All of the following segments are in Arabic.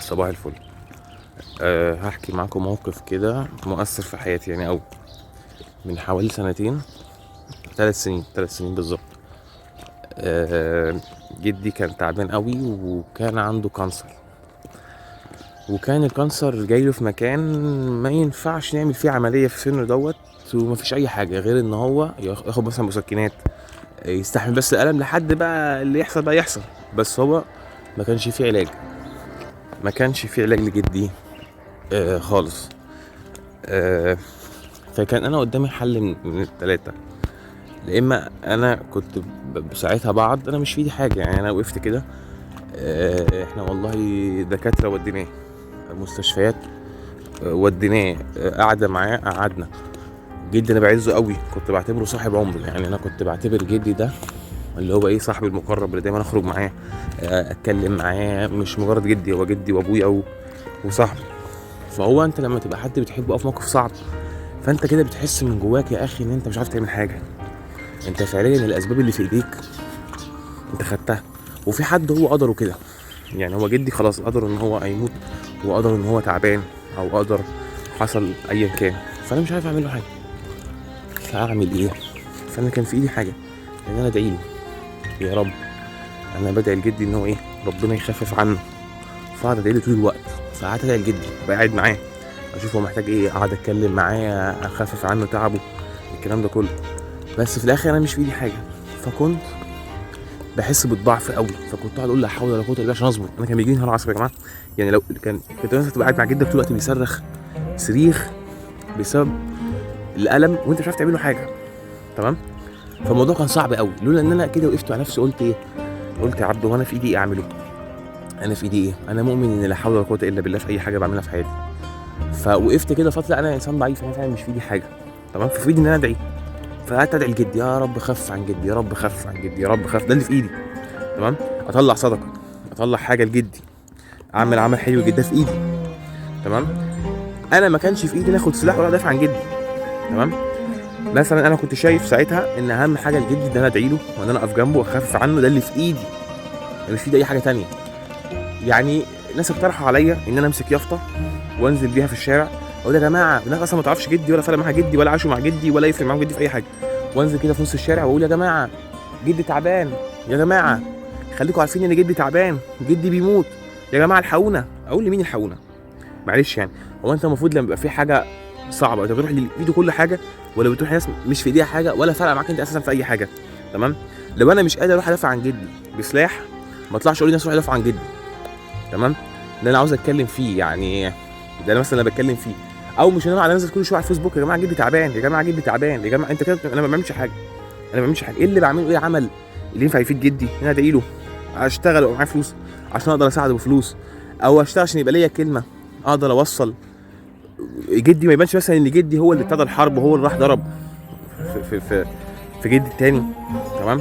صباح الفل. هحكي معاكم موقف كده مؤثر في حياتي يعني، او من حوالي سنتين، 3 سنين بالظبط. جدي كان تعبان قوي وكان عنده كانسر، وكان الكانسر جايله في مكان ما ينفعش نعمل فيه عملية في سنه دوت، ومفيش اي حاجة غير ان هو ياخد مثلا مسكنات، يستحمل بس الالم لحد بقى اللي يحصل بقى يحصل. بس هو ما كانش فيه علاج، ما كانش فيه علاج لجدي خالص. فكان انا قدامي حل من التلاتة. يا اما انا كنت ساعتها بعض انا مش في ايدي حاجه، يعني انا وقفت كده. احنا والله دكاتره وديناه مستشفيات، وديناه، قعده معاه قعدنا. جدي انا بعزه قوي، كنت بعتبره صاحب عمري، يعني انا كنت بعتبر جدي ده اللي هو ايه، صاحبي المقرب اللي دايما اخرج معاه، اتكلم معاه، مش مجرد جدي، هو جدي وابويا وصاحبي. فهو انت لما تبقى حد بتحبه في موقف صعب، فانت كده بتحس من جواك يا اخي ان انت مش عارف تعمل حاجه. انت فعليا الاسباب اللي في ايديك انت خدتها، وفي حد هو قدره كده. يعني هو جدي خلاص قدر ان هو هيموت، وقدر ان هو تعبان، او قدر حصل ايا كان، فانا مش عارف اعمل له حاجه. فاعمل ايه؟ فانا كان في ايدي حاجه ان انا ادعي له، يا رب. انا بدعي لجدي ان هو ايه، ربنا يخفف عنه. فقعد ادعي له طول الوقت، فقعدت ادعي لجدي، ابقى قاعد معاه اشوف هو محتاج ايه، اقعد اتكلم معاه اخفف عنه تعبه، الكلام ده كله. بس في الاخر انا مش في ايدي حاجه، فكنت بحس بالضعف قوي، فكنت قاعد اقول لا حول ولا قوه الا بالله عشان اصبر. انا كان بيجيني نهار عصبي يا جماعه، يعني لو كنت مثلا تبقى قاعد مع جدك طول الوقت بيصرخ صريخ بسبب الالم وانت مش عارف تعمل له حاجه، تمام. فالموضوع كان صعب قوي، لولا ان انا كده وقفت مع نفسي قلت ايه، قلت يا عبد، وانا في ايدي ايه اعمله؟ انا في ايدي ايه؟ انا مؤمن ان لا حول ولا قوه الا بالله في اي حاجه بعملها في حياتي. فوقفت كده فتره، لا انا انسان ضعيف، انا فعلا مش في ايدي حاجه، تمام. ففي ايدي ان انا ادعي، فقعدت ادعي لجدي، يا رب خف عن جدي، يا رب خف عن جدي، يا رب خف، ده اللي في ايدي، تمام. اطلع صدقه، اطلع حاجه لجدي، اعمل عمل حلو جدا في ايدي، تمام. انا ما كانش في ايدي ناخد سلاح ولا ادافع عن جدي، تمام. مثلا انا كنت شايف ساعتها ان اهم حاجه لجدي ان انا ادعي له وان انا اقف جنبه واخفف عنه، ده اللي في ايدي، مش في ايدي اي حاجه تانية. يعني ناس اقترحوا عليا ان انا امسك يافطه وانزل بيها في الشارع، اقول يا جماعه الناس اصلا ما تعرفش جدي ولا فارق معاها جدي ولا عاشوا مع جدي ولا يفرق معاهم جدي في اي حاجه، وانزل كده في نص الشارع واقول يا جماعه جدي تعبان، يا جماعه خليكم عارفين ان جدي تعبان، جدي بيموت، يا جماعه الحقونا. اقول لمين الحقونا؟ معلش يعني، هو انت المفروض لما يبقى في حاجه صعبه انت بتروح اللي في ايده كل حاجه، ولا بتروح ناس مش في ايديها حاجه ولا فارقه معاك انت اساسا في اي حاجه، تمام. لو انا مش قادر اروح ادافع عن جدي بسلاح، ما اطلعش اقول للناس روح ادافع عن جدي، تمام. ده انا عاوز اتكلم فيه يعني، ده انا مثلا بتكلم فيه. او مش انا انزل كل شويه على الفيسبوك يا جماعه جدي تعبان، يا جماعه جدي تعبان، يا جماعه انت كده، انا ما بعملش حاجه، انا ما بعملش حاجه. ايه اللي بعمله؟ ايه عمل اللي ينفع يفيد جدي؟ ان انا ادعي له، اشتغل وابقى معايا فلوس عشان اقدر اساعده بفلوس، او اشتغل عشان يبقى ليا كلمه اقدر اوصل جدي، ما يبانش مثلا ان جدي هو اللي ابتدى الحرب وهو اللي راح ضرب في جدي التاني، تمام.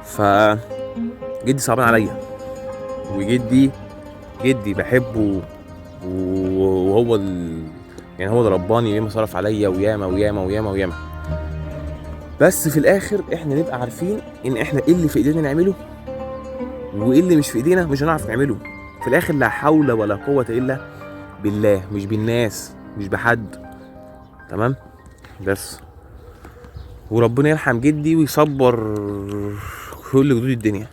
فجدي صعبان عليا، جدي بحبه، وهو يعني هو اللي رباني، ياما صرف عليا وياما وياما وياما وياما. بس في الاخر احنا نبقى عارفين ان احنا ايه اللي في ايدينا نعمله، وايه اللي مش في ايدينا مش هنعرف نعمله. في الاخر لا حول ولا قوة الا بالله، مش بالناس، مش بحد، تمام. بس وربنا يرحم جدي ويصبر كل جدود الدنيا.